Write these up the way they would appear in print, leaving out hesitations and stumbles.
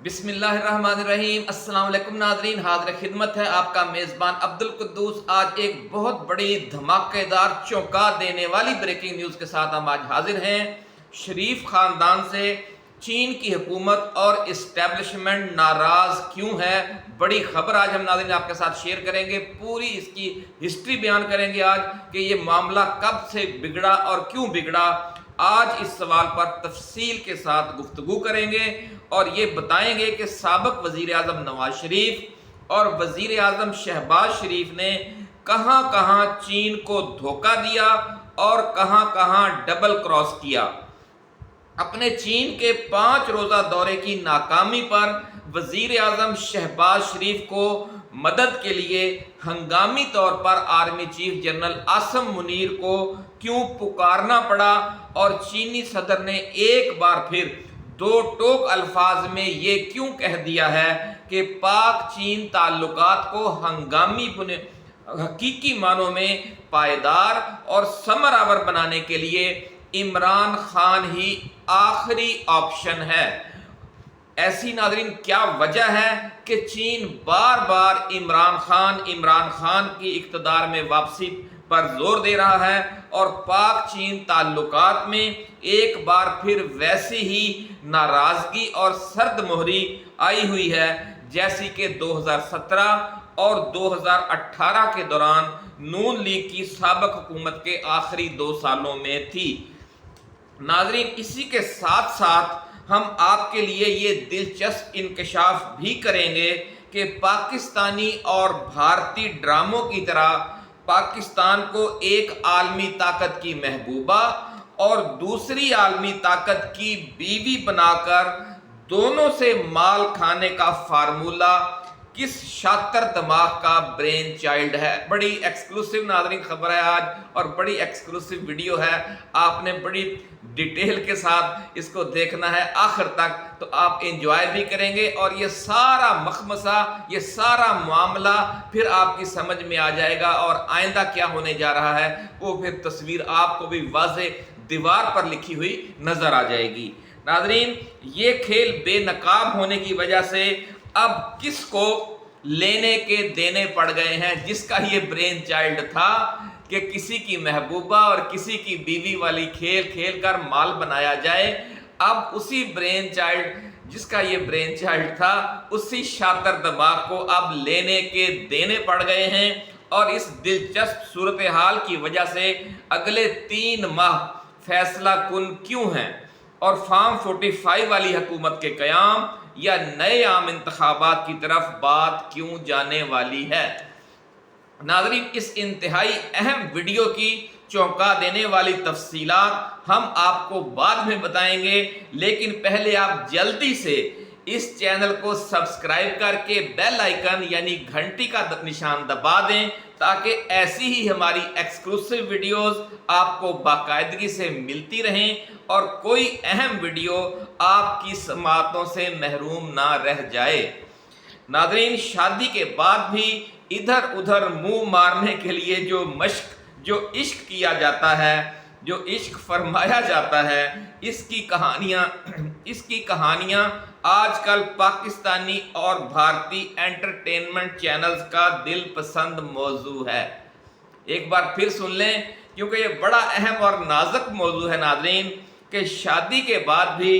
بسم اللہ الرحمن الرحیم۔ السلام علیکم ناظرین، حاضر خدمت ہے آپ کا میزبان عبدالقدوس۔ آج ایک بہت بڑی دھماکے دار چونکا دینے والی بریکنگ نیوز کے ساتھ ہم آج حاضر ہیں۔ شریف خاندان سے چین کی حکومت اور اسٹیبلشمنٹ ناراض کیوں ہے؟ بڑی خبر آج ہم ناظرین آپ کے ساتھ شیئر کریں گے، پوری اس کی ہسٹری بیان کریں گے آج کہ یہ معاملہ کب سے بگڑا اور کیوں بگڑا۔ آج اس سوال پر تفصیل کے ساتھ گفتگو کریں گے اور یہ بتائیں گے کہ سابق وزیر اعظم نواز شریف اور وزیر اعظم شہباز شریف نے کہاں کہاں چین کو دھوکہ دیا اور کہاں کہاں ڈبل کراس کیا۔ اپنے چین کے 5 روزہ دورے کی ناکامی پر وزیر اعظم شہباز شریف کو مدد کے لیے ہنگامی طور پر army chief general Asim Munir کو کیوں پکارنا پڑا، اور چینی صدر نے ایک بار پھر 2 ٹوک الفاظ میں یہ کیوں کہہ دیا ہے کہ پاک چین تعلقات کو ہنگامی حقیقی معنوں میں پائیدار اور ثمر آور بنانے کے لیے عمران خان ہی آخری آپشن ہے۔ ایسی ناظرین کیا وجہ ہے کہ چین بار بار عمران خان کی اقتدار میں واپسی پر زور دے رہا ہے اور پاک چین تعلقات میں ایک بار پھر ویسی ہی ناراضگی اور سرد مہری آئی ہوئی ہے جیسی کہ 2017 اور 2018 کے دوران نون لیگ کی سابق حکومت کے آخری 2 سالوں میں تھی۔ ناظرین اسی کے ساتھ ساتھ ہم آپ کے لیے یہ دلچسپ انکشاف بھی کریں گے کہ پاکستانی اور بھارتی ڈراموں کی طرح پاکستان کو ایک عالمی طاقت کی محبوبہ اور دوسری عالمی طاقت کی بیوی بنا کر دونوں سے مال کھانے کا فارمولہ کس شاطر دماغ کا برین چائلڈ ہے۔ بڑی ایکسکلوسیو ناظرین خبر ہے آج اور بڑی ایکسکلوسیو ویڈیو ہے، آپ نے بڑی ڈیٹیل کے ساتھ اس کو دیکھنا ہے آخر تک، تو آپ انجوائے بھی کریں گے اور یہ سارا مخمصہ، یہ سارا معاملہ پھر آپ کی سمجھ میں آ جائے گا اور آئندہ کیا ہونے جا رہا ہے وہ پھر تصویر آپ کو بھی واضح دیوار پر لکھی ہوئی نظر آ جائے گی۔ ناظرین یہ کھیل بے نقاب ہونے کی وجہ سے اب کس کو لینے کے دینے پڑ گئے ہیں، جس کا یہ برین چائلڈ تھا کہ کسی کی محبوبہ اور کسی کی بیوی والی کھیل کھیل کر مال بنایا جائے، اب اسی برین چائلڈ جس کا یہ برین چائلڈ تھا اسی شاطر دماغ کو اب لینے کے دینے پڑ گئے ہیں، اور اس دلچسپ صورتحال کی وجہ سے اگلے 3 ماہ فیصلہ کن کیوں ہیں، اور فارم 45 والی حکومت کے قیام یا نئے عام انتخابات کی طرف بات کیوں جانے والی ہے۔ ناظرین اس انتہائی اہم ویڈیو کی چونکا دینے والی تفصیلات ہم آپ کو بعد میں بتائیں گے، لیکن پہلے آپ جلدی سے اس چینل کو سبسکرائب کر کے بیل آئیکن یعنی گھنٹی کا نشان دبا دیں تاکہ ایسی ہی ہماری ایکسکلوسیو ویڈیوز آپ کو باقاعدگی سے ملتی رہیں اور کوئی اہم ویڈیو آپ کی سماعتوں سے محروم نہ رہ جائے۔ ناظرین شادی کے بعد بھی ادھر ادھر منہ مارنے کے لیے جو عشق کیا جاتا ہے، جو عشق فرمایا جاتا ہے، اس کی کہانیاں آج کل پاکستانی اور بھارتی انٹرٹینمنٹ چینلز کا دل پسند موضوع ہے۔ ایک بار پھر سن لیں کیونکہ یہ بڑا اہم اور نازک موضوع ہے ناظرین، کہ شادی کے بعد بھی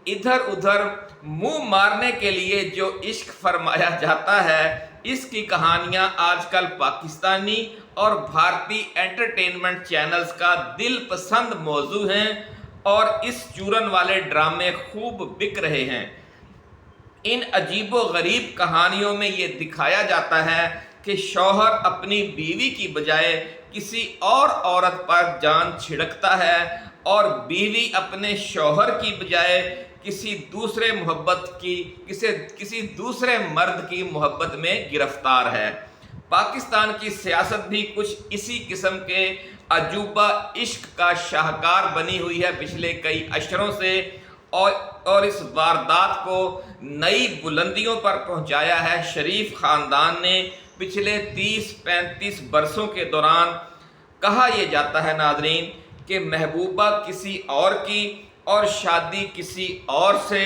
ادھر ادھر منہ مارنے کے لیے جو عشق فرمایا جاتا ہے، اس کی کہانیاں آج کل پاکستانی اور بھارتی انٹرٹینمنٹ چینلز کا دل پسند موضوع ہیں اور اس چورن والے ڈرامے خوب بک رہے ہیں۔ ان عجیب و غریب کہانیوں میں یہ دکھایا جاتا ہے کہ شوہر اپنی بیوی کی بجائے کسی اور عورت پر جان چھڑکتا ہے اور بیوی اپنے شوہر کی بجائے کسی دوسرے مرد کی محبت میں گرفتار ہے۔ پاکستان کی سیاست بھی کچھ اسی قسم کے عجوبہ عشق کا شاہکار بنی ہوئی ہے پچھلے کئی اشروں سے، اور اس واردات کو نئی بلندیوں پر پہنچایا ہے شریف خاندان نے پچھلے 30-35 برسوں کے دوران۔ کہا یہ جاتا ہے ناظرین کہ محبوبہ کسی اور کی اور شادی کسی اور سے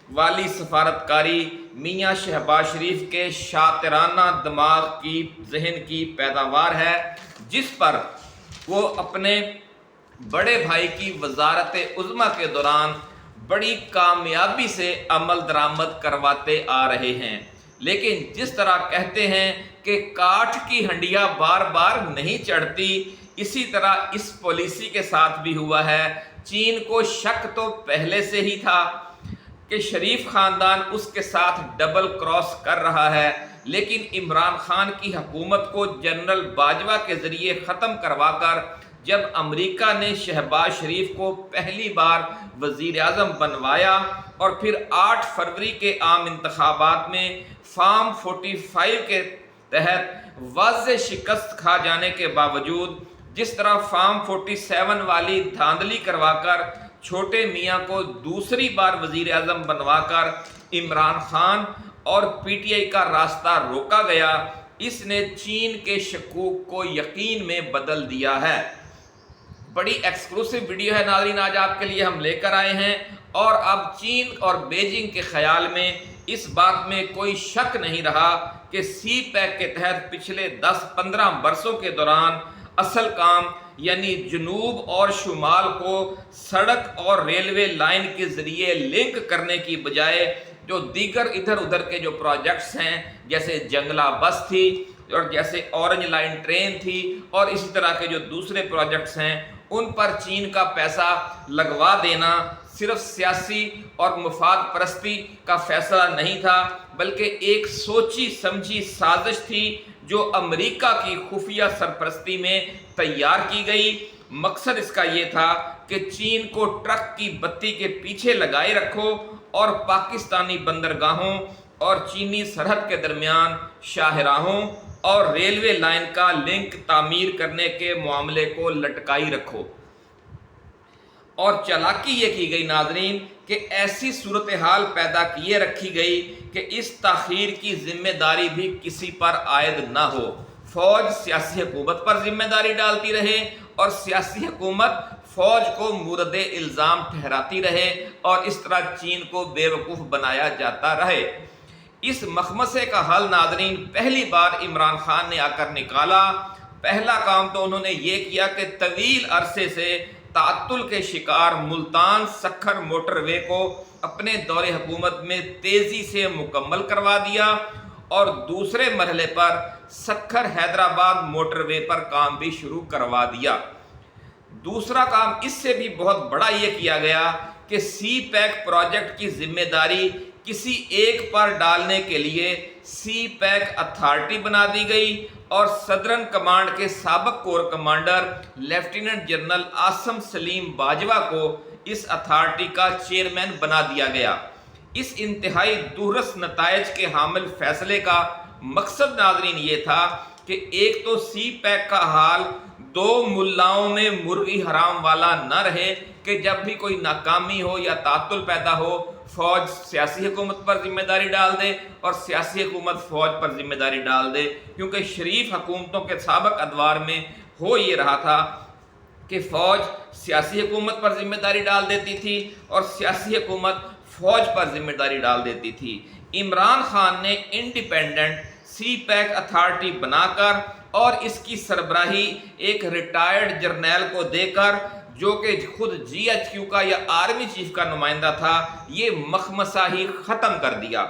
والی سفارتکاری میاں شہباز شریف کے شاطرانہ دماغ کی ذہن کی پیداوار ہے، جس پر وہ اپنے بڑے بھائی کی وزارت عظمیٰ کے دوران بڑی کامیابی سے عمل درآمد کرواتے آ رہے ہیں۔ لیکن جس طرح کہتے ہیں کہ کاٹھ کی ہنڈیاں بار بار نہیں چڑھتی، اسی طرح اس پالیسی کے ساتھ بھی ہوا ہے۔ چین کو شک تو پہلے سے ہی تھا کہ شریف خاندان اس کے ساتھ ڈبل کراس کر رہا ہے، لیکن عمران خان کی حکومت کو جنرل باجوہ کے ذریعے ختم کروا کر جب امریکہ نے شہباز شریف کو پہلی بار وزیر اعظم بنوایا اور پھر 8 فروری کے عام انتخابات میں فارم 45 کے تحت واضح شکست کھا جانے کے باوجود جس طرح فارم 47 والی دھاندلی کروا کر چھوٹے میاں کو دوسری بار وزیر اعظم بنوا کر عمران خان اور پی ٹی آئی کا راستہ روکا گیا، اس نے چین کے شکوک کو یقین میں بدل دیا ہے۔ بڑی ایکسکلوسیو ویڈیو ہے ناظرین، آج آپ کے لیے ہم لے کر آئے ہیں، اور اب چین اور بیجنگ کے خیال میں اس بات میں کوئی شک نہیں رہا کہ سی پیک کے تحت پچھلے 10-15 برسوں کے دوران اصل کام یعنی جنوب اور شمال کو سڑک اور ریلوے لائن کے ذریعے لنک کرنے کی بجائے جو دیگر ادھر ادھر کے جو پروجیکٹس ہیں، جیسے جنگلہ بس تھی اور جیسے اورنج لائن ٹرین تھی اور اسی طرح کے جو دوسرے پروجیکٹس ہیں، ان پر چین کا پیسہ لگوا دینا صرف سیاسی اور مفاد پرستی کا فیصلہ نہیں تھا، بلکہ ایک سوچی سمجھی سازش تھی جو امریکہ کی خفیہ سرپرستی میں تیار کی گئی۔ مقصد اس کا یہ تھا کہ چین کو ٹرک کی بتی کے پیچھے لگائے رکھو اور پاکستانی بندرگاہوں اور چینی سرحد کے درمیان شاہراہوں اور ریلوے لائن کا لنک تعمیر کرنے کے معاملے کو لٹکائی رکھو۔ اور چالاکی یہ کی گئی ناظرین کہ ایسی صورتحال پیدا کیے رکھی گئی کہ اس تاخیر کی ذمہ داری بھی کسی پر عائد نہ ہو۔ فوج سیاسی حکومت پر ذمہ داری ڈالتی رہے اور سیاسی حکومت فوج کو مورد الزام ٹھہراتی رہے، اور اس طرح چین کو بے وقوف بنایا جاتا رہے۔ اس مخمصے کا حل ناظرین پہلی بار عمران خان نے آ کر نکالا۔ پہلا کام تو انہوں نے یہ کیا کہ طویل عرصے سے تعطل کے شکار ملتان سکھر موٹر وے کو اپنے دور حکومت میں تیزی سے مکمل کروا دیا، اور دوسرے مرحلے پر سکھر حیدرآباد موٹر وے پر کام بھی شروع کروا دیا۔ دوسرا کام اس سے بھی بہت بڑا یہ کیا گیا کہ سی پیک پروجیکٹ کی ذمہ داری کسی ایک پر ڈالنے کے لیے سی پیک اتھارٹی بنا دی گئی، اور صدرن کمانڈ کے سابق corps commander lieutenant general Asim Saleem Bajwa کو اس اتھارٹی کا چیئرمین بنا دیا گیا۔ اس انتہائی دورس نتائج کے حامل فیصلے کا مقصد ناظرین یہ تھا کہ ایک تو سی پیک کا حال 2 ملاؤں میں مرغی حرام والا نہ رہے کہ جب بھی کوئی ناکامی ہو یا تعطل پیدا ہو، فوج سیاسی حکومت پر ذمہ داری ڈال دے اور سیاسی حکومت فوج پر ذمہ داری ڈال دے، کیونکہ شریف حکومتوں کے سابق ادوار میں ہو یہ رہا تھا کہ فوج سیاسی حکومت پر ذمہ داری ڈال دیتی تھی اور سیاسی حکومت فوج پر ذمہ داری ڈال دیتی تھی۔ عمران خان نے انڈیپینڈنٹ سی پیک اتھارٹی بنا کر اور اس کی سربراہی ایک ریٹائرڈ جرنیل کو دے کر، جو کہ خود جی ایچ کیو کا یا آرمی چیف کا نمائندہ تھا، یہ مخمصہ ہی ختم کر دیا،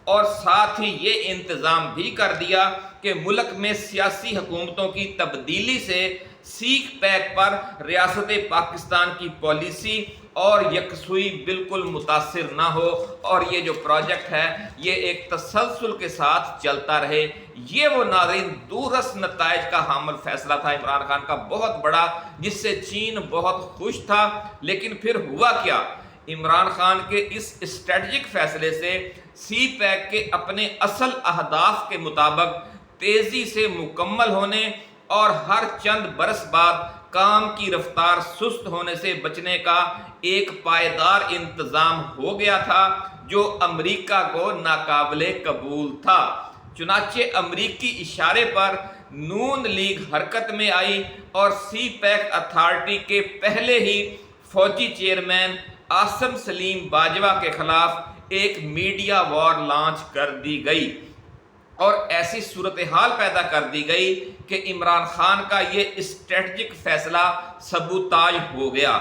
اور ساتھ ہی یہ انتظام بھی کر دیا کہ ملک میں سیاسی حکومتوں کی تبدیلی سے سی پیک پر ریاست پاکستان کی پالیسی اور یکسوئی بالکل متاثر نہ ہو، اور یہ جو پروجیکٹ ہے یہ ایک تسلسل کے ساتھ چلتا رہے۔ یہ وہ ناظرین دورس نتائج کا حامل فیصلہ تھا عمران خان کا بہت بڑا، جس سے چین بہت خوش تھا۔ لیکن پھر ہوا کیا؟ عمران خان کے اس اسٹریٹجک فیصلے سے سی پیک کے اپنے اصل اہداف کے مطابق تیزی سے مکمل ہونے اور ہر چند برس بعد کام کی رفتار سست ہونے سے بچنے کا ایک پائیدار انتظام ہو گیا تھا، جو امریکہ کو ناقابل قبول تھا۔ چنانچہ امریکی اشارے پر نون لیگ حرکت میں آئی اور سی پیک اتھارٹی کے پہلے ہی فوجی چیئرمین عاصم سلیم باجوہ کے خلاف एक मीडिया वॉर लॉन्च कर दी गई और ऐसी सूरत हाल पैदा कर दी गई कि इमरान खान का ये स्ट्रेटजिक फैसला सबूताज हो गया।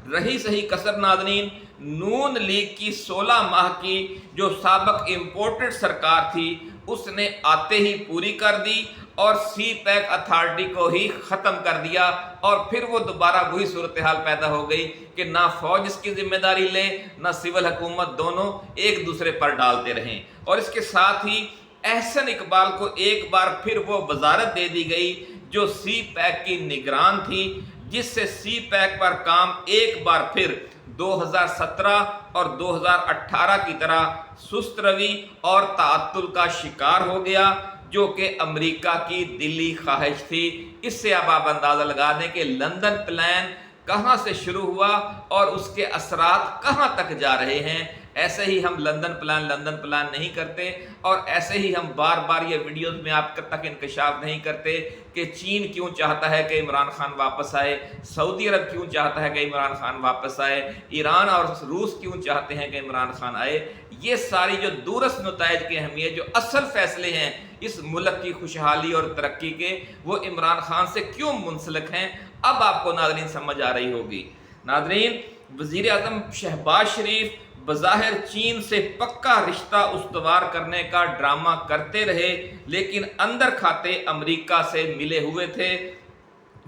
रही सही कसर नाज़रीन, नून लीग की 16 माह की जो साबिक इम्पोर्टेड सरकार थी उसने आते ही पूरी कर दी और सी पैक अथॉरिटी को ही ख़त्म कर दिया। और फिर वो दोबारा वही सूरत हाल पैदा हो गई कि ना फौज इसकी जिम्मेदारी ले ना सिविल हुकूमत, दोनों एक दूसरे पर डालते रहें। और इसके साथ ही एहसन इकबाल को एक बार फिर वो वजारत दे दी गई जो सी पैक की निगरान थी, जिससे सी पैक पर काम एक बार फिर 2017 और 2018 की तरह सुस्त रवि और ताअत्तुल का शिकार हो गया, जो कि अमेरिका की दिली ख्वाहिश थी। इससे अब आप अंदाज़ा लगा दें कि लंदन प्लान कहाँ से शुरू हुआ और उसके असरात कहाँ तक जा रहे हैं। ऐसे ही हम लंदन प्लान नहीं करते और ऐसे ही हम बार बार ये वीडियोस में आप तक इंकशाफ नहीं करते कि चीन क्यों चाहता है कि इमरान खान वापस आए, सऊदी अरब क्यों चाहता है कि इमरान खान वापस आए, ईरान और रूस क्यों चाहते हैं कि इमरान खान आए। ये सारी जो दूरस नताइज की अहमियत, जो असल फैसले हैं इस मुल्क की खुशहाली और तरक्की के, वो इमरान खान से क्यों मुंसलिक हैं, अब आपको नाज़रीन समझ आ रही होगी। नाज़रीन, वज़ीर आज़म शहबाज शरीफ बज़ाहिर चीन से पक्का रिश्ता उस्तवार करने का ड्रामा करते रहे, लेकिन अंदर खाते अमेरिका से मिले हुए थे,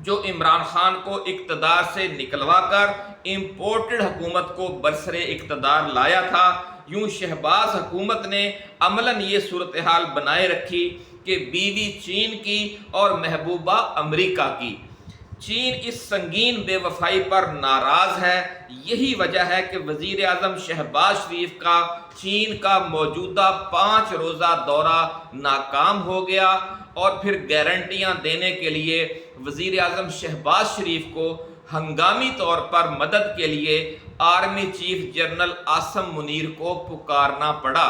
जो इमरान खान को इक़्तिदार से निकलवा कर इम्पोर्टेड हुकूमत को बरसरे इक़्तिदार लाया था। यूं शहबाज हुकूमत ने अमलन ये सूरत हाल बनाए रखी कि बीवी चीन की और महबूबा अमेरिका की। चीन इस संगीन बेवफाई पर नाराज है। यही वजह है कि वजीर आज़म शहबाज शरीफ का चीन का मौजूदा 5 रोज़ा दौरा नाकाम हो गया और फिर गारंटियां देने के लिए वजीर आज़म शहबाज शरीफ को हंगामी तौर पर मदद के लिए army chief general Asim Munir को पुकारना पड़ा।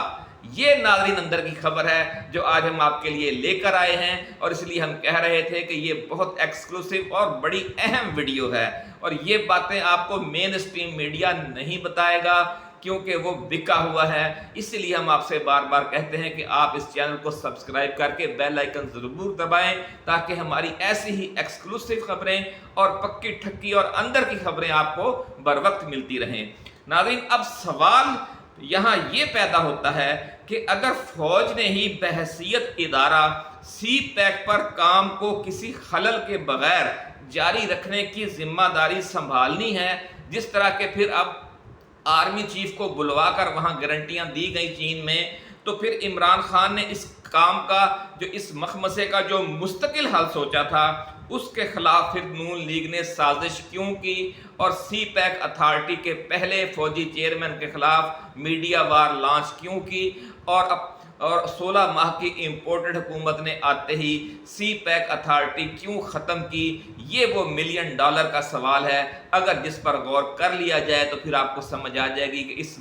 ये नाज़रीन अंदर की खबर है जो आज हम आपके लिए लेकर आए हैं, और इसलिए हम कह रहे थे कि ये बहुत एक्सक्लूसिव और बड़ी अहम वीडियो है और ये बातें आपको मेन स्ट्रीम मीडिया नहीं बताएगा क्योंकि वो बिका हुआ है। इसलिए हम आपसे बार बार कहते हैं कि आप इस चैनल को सब्सक्राइब करके बेल आइकन ज़रूर दबाएं ताकि हमारी ऐसी ही एक्सक्लूसिव खबरें और पक्की ठक्की और अंदर की खबरें आपको बर वक्त मिलती रहें। नाज़रीन, अब सवाल यहाँ ये पैदा होता है कि अगर फौज ने ही बहसीयत इदारा सी पैक पर काम को किसी खलल के बगैर जारी रखने की जिम्मेदारी संभालनी है, जिस तरह के फिर अब आर्मी चीफ को बुलवाकर वहां गारंटियां दी गई चीन में, तो फिर इमरान खान ने इस काम का, जो इस मखमसे का जो मुस्तकिल हल सोचा था, उसके खिलाफ फिर नून लीग ने साजिश क्यों की और सी पैक अथॉरिटी के पहले फौजी चेयरमैन के खिलाफ मीडिया वार लॉन्च क्यों की और 16 माह की इम्पोर्टेड हुकूमत ने आते ही सी पैक अथॉरिटी क्यों ख़त्म की। ये वो $1 मिलियन का सवाल है। अगर जिस पर गौर कर लिया जाए तो फिर आपको समझ आ जाएगी कि इस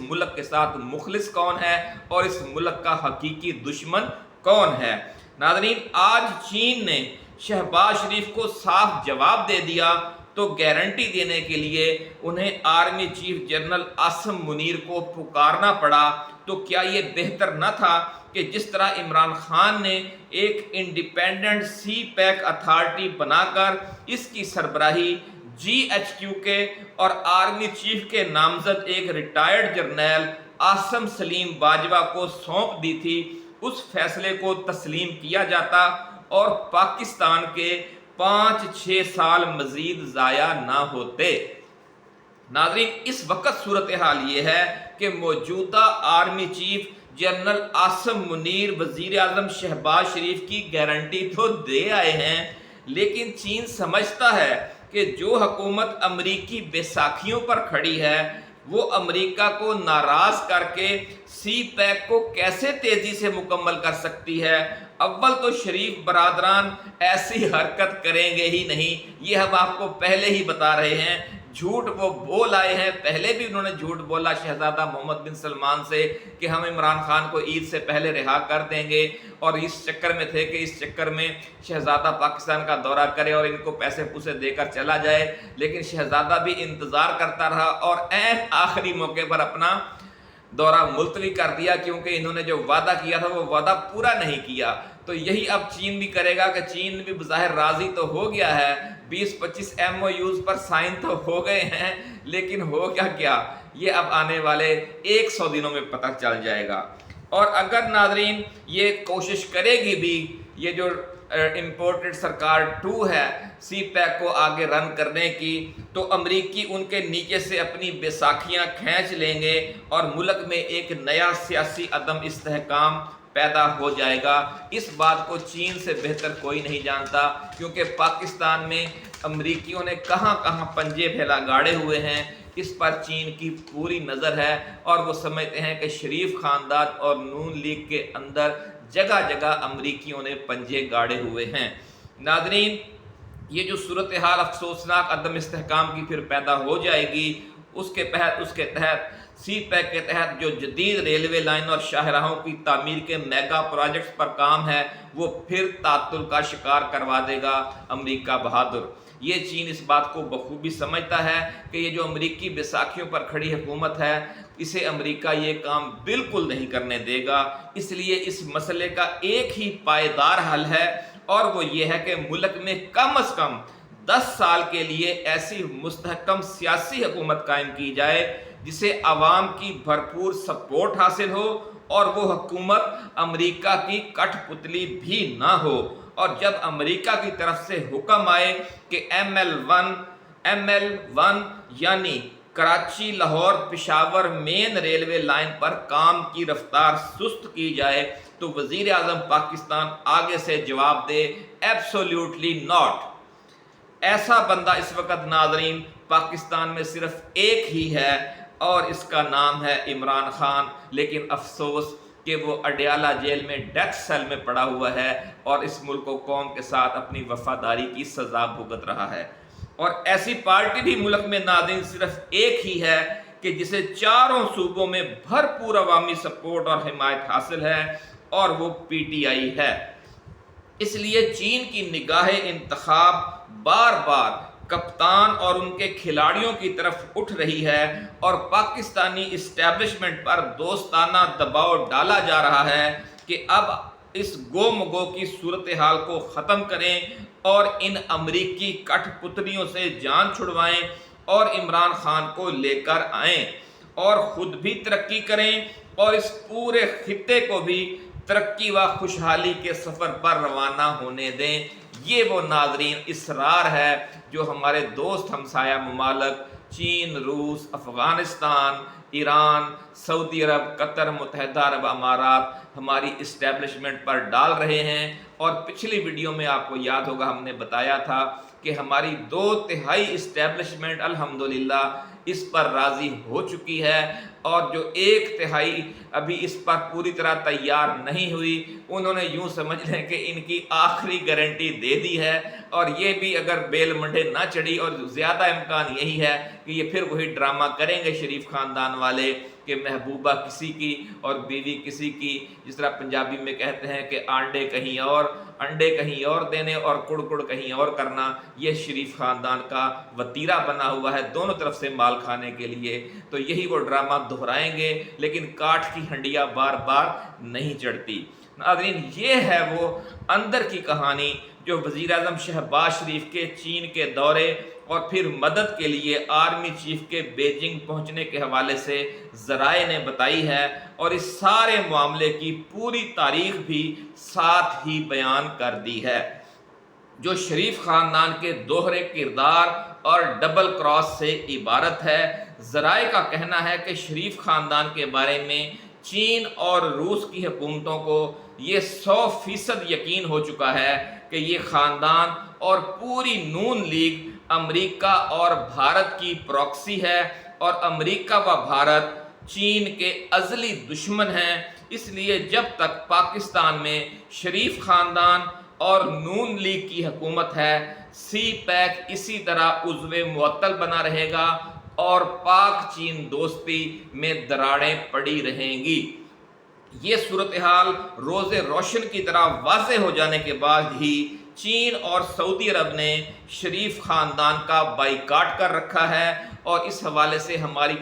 मुल्क के साथ मुखलिस कौन है और इस मुल्क का हकीकी दुश्मन कौन है। नाज़रीन, आज चीन ने शहबाज शरीफ को साफ जवाब दे दिया तो गारंटी देने के लिए उन्हें army chief general Asim Munir को पुकारना पड़ा। तो क्या ये बेहतर न था कि जिस तरह इमरान खान ने एक इंडिपेंडेंट सी पैक अथॉरिटी बनाकर इसकी सरबराही GHQ के और आर्मी चीफ के नामजद एक रिटायर्ड जर्नल आसम सलीम बाजवा को सौंप दी थी, उस फैसले को तस्लीम किया जाता और पाकिस्तान के 5-6 साल मजीद ज़ाया ना होते। नाज़रीन, इस वक्त सूरत हाल ये है कि मौजूदा army chief general Asim Munir वज़ीर आज़म शहबाज शरीफ की गारंटी तो दे आए हैं, लेकिन चीन समझता है कि जो हुकूमत अमरीकी बैसाखियों पर खड़ी है वो अमेरिका को नाराज़ करके सी पैक को कैसे तेज़ी से मुकम्मल कर सकती है। अव्वल तो शरीफ बरादरान ऐसी हरकत करेंगे ही नहीं, ये हम आपको पहले ही बता रहे हैं। झूठ वो बोल आए हैं, पहले भी उन्होंने झूठ बोला शहजादा मोहम्मद बिन सलमान से कि हम इमरान खान को ईद से पहले रिहा कर देंगे, और इस चक्कर में थे कि इस चक्कर में शहजादा पाकिस्तान का दौरा करे और इनको पैसे पूसे देकर चला जाए। लेकिन शहजादा भी इंतज़ार करता रहा और ऐन आखिरी मौके पर अपना दौरा मुलतवी कर दिया क्योंकि इन्होंने जो वादा किया था वो वादा पूरा नहीं किया। तो यही अब चीन भी करेगा कि चीन भी बज़ाहिर राज़ी तो हो गया है, 20-25 MOUs पर साइन तो हो गए हैं, लेकिन हो क्या ये अब आने वाले 100 दिनों में पता चल जाएगा। और अगर नाज़रीन ये कोशिश करेगी भी, ये जो इम्पोर्टेड सरकार 2 है सी पैक को आगे रन करने की, तो अमरीकी उनके नीचे से अपनी बैसाखियाँ खींच लेंगे और मुल्क में एक नया सियासी अदम इस्तेहकाम पैदा हो जाएगा। इस बात को चीन से बेहतर कोई नहीं जानता, क्योंकि पाकिस्तान में अमरीकियों ने कहाँ कहाँ पंजे फैला गाड़े हुए हैं, इस पर चीन की पूरी नज़र है और वो समझते हैं कि शरीफ ख़ानदान और नून लीग के अंदर जगह जगह अमरीकियों ने पंजे गाड़े हुए हैं। नाज़रीन, ये जो सूरत हाल अफसोसनाक अदम इस्तेहकाम की फिर पैदा हो जाएगी, उसके तहत सी पैक के तहत जो जदीद रेलवे लाइन और शाहराहों की तामीर के मेगा प्रोजेक्ट्स पर काम है, वो फिर तातुल का शिकार करवा देगा अमरीका बहादुर। ये चीन इस बात को बखूबी समझता है कि ये जो अमरीकी बैसाखियों पर खड़ी हुकूमत है, इसे अमरीका ये काम बिल्कुल नहीं करने देगा। इसलिए इस मसले का एक ही पायदार हल है और वो ये है कि मुल्क में कम अज़ कम 10 साल के लिए ऐसी मुस्तहकम सियासी हुकूमत कायम की जाए जिसे अवाम की भरपूर सपोर्ट हासिल हो और वो हुकूमत अमरीका की कठपुतली भी ना हो। और जब अमरीका की तरफ से हुक्म आए कि ML1 यानी Karachi Lahore Peshawar main railway line पर काम की रफ्तार सुस्त की जाए, तो वजीर आज़म पाकिस्तान आगे से जवाब दे एब्सोल्यूटली नॉट। ऐसा बंदा इस वक्त नाज़रीन पाकिस्तान में सिर्फ एक ही है और इसका नाम है इमरान खान। लेकिन अफसोस कि वो अडयाला जेल में डेथ सेल में पड़ा हुआ है और इस मुल्क को कौम के साथ अपनी वफादारी की सज़ा भुगत रहा है। और ऐसी पार्टी भी मुल्क में नाज़रीन सिर्फ एक ही है कि जिसे चारों सूबों में भरपूर अवामी सपोर्ट और हिमायत हासिल है, और वो PTI है। इसलिए चीन की निगाहें इंतखाब बार बार कप्तान और उनके खिलाड़ियों की तरफ उठ रही है और पाकिस्तानी इस्टेब्लिशमेंट पर दोस्ताना दबाव डाला जा रहा है कि अब इस गोमगो की सूरत हाल को ख़त्म करें और इन अमरीकी कठपुतलियों से जान छुड़वाएं और इमरान खान को लेकर आएं और ख़ुद भी तरक्की करें और इस पूरे खित्ते को भी तरक्की व खुशहाली के सफ़र पर रवाना होने दें। ये वो नाज़रीन इसरार है जो हमारे दोस्त हमसाया ममालक चीन, रूस, अफ़गानिस्तान, ईरान, सऊदी अरब, कतर, मुत्तहिदा अरब अमारात हमारी इस्टेब्लिशमेंट पर डाल रहे हैं। और पिछली वीडियो में आपको याद होगा हमने बताया था कि हमारी 2/3 इस्टेब्लिशमेंट अल्हम्दुलिल्लाह इस पर राज़ी हो चुकी है और जो 1/3 अभी इस पर पूरी तरह तैयार नहीं हुई, उन्होंने यूं समझ लें कि इनकी आखिरी गारंटी दे दी है और ये भी अगर बेल मंडे ना चढ़ी, और ज़्यादा इम्कान यही है कि ये फिर वही ड्रामा करेंगे शरीफ ख़ानदान वाले कि महबूबा किसी की और बीवी किसी की, जिस तरह पंजाबी में कहते हैं कि अंडे कहीं और देने और कुड़ कहीं और करना। ये शरीफ ख़ानदान का वतीरा बना हुआ है दोनों तरफ से माल खाने के लिए। तो यही वो ड्रामा दोहराएंगे, लेकिन काठ की हंडिया बार बार नहीं चढ़ती। नाज़रीन, ये है वो अंदर की कहानी जो वज़ीर आज़म शहबाज शरीफ के चीन के दौरे और फिर मदद के लिए आर्मी चीफ के बीजिंग पहुंचने के हवाले से ज़राए ने बताई है, और इस सारे मामले की पूरी तारीख भी साथ ही बयान कर दी है। जो शरीफ ख़ानदान के दोहरे किरदार और डबल क्रॉस से इबारत है। ज़राए का कहना है कि शरीफ ख़ानदान के बारे में चीन और रूस की हुकूमतों को ये 100% यकीन हो चुका है कि ये ख़ानदान और पूरी नून लीग अमेरिका और भारत की प्रॉक्सी है और अमेरिका व भारत चीन के अज़ली दुश्मन हैं। इसलिए जब तक पाकिस्तान में शरीफ ख़ानदान और नून लीग की हुकूमत है, सी पैक इसी तरह उज़्वे मुअत्तल बना रहेगा और पाक चीन दोस्ती में दरारें पड़ी रहेंगी। ये सूरत हाल रोज़े रोशन की तरह वाज़े हो जाने के बाद ही चीन और सऊदी अरब ने शरीफ ख़ानदान का बाइकाट कर रखा है, और इस हवाले से हमारी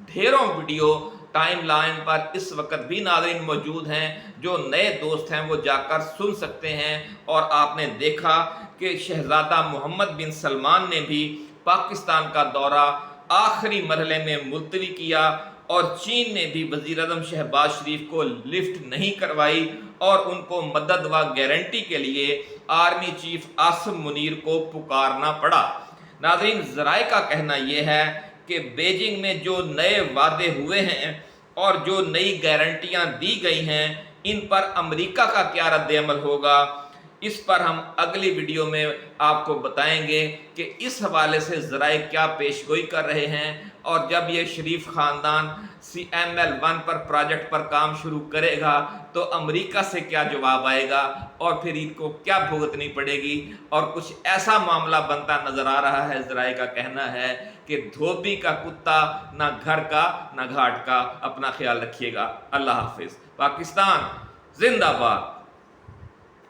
ढेरों वीडियो टाइम लाइन पर इस वक्त भी नाज़रीन मौजूद हैं। जो नए दोस्त हैं वो जाकर सुन सकते हैं। और आपने देखा कि शहजादा मोहम्मद बिन सलमान ने भी पाकिस्तान का दौरा आखिरी मरहले में मुलतवी किया और चीन ने भी वज़ीर आज़म शहबाज शरीफ को लिफ्ट नहीं करवाई और उनको मदद व गारंटी के लिए आर्मी चीफ आसिम मुनीर को पुकारना पड़ा। नाज़रीन, ज़राए का कहना यह है कि बीजिंग में जो नए वादे हुए हैं और जो नई गारंटियां दी गई हैं, इन पर अमेरिका का क्या रद्द-ए-अमल होगा, इस पर हम अगली वीडियो में आपको बताएंगे कि इस हवाले से ज़राए क्या पेशगोई कर रहे हैं। और जब ये शरीफ ख़ानदान CML-1 पर प्रोजेक्ट पर काम शुरू करेगा तो अमेरिका से क्या जवाब आएगा और फिर इनको क्या भुगतनी पड़ेगी। और कुछ ऐसा मामला बनता नज़र आ रहा है। ज़राए का कहना है कि धोबी का कुत्ता ना घर का ना घाट का। अपना ख्याल रखिएगा। अल्लाह हाफिज़। पाकिस्तान जिंदाबाद।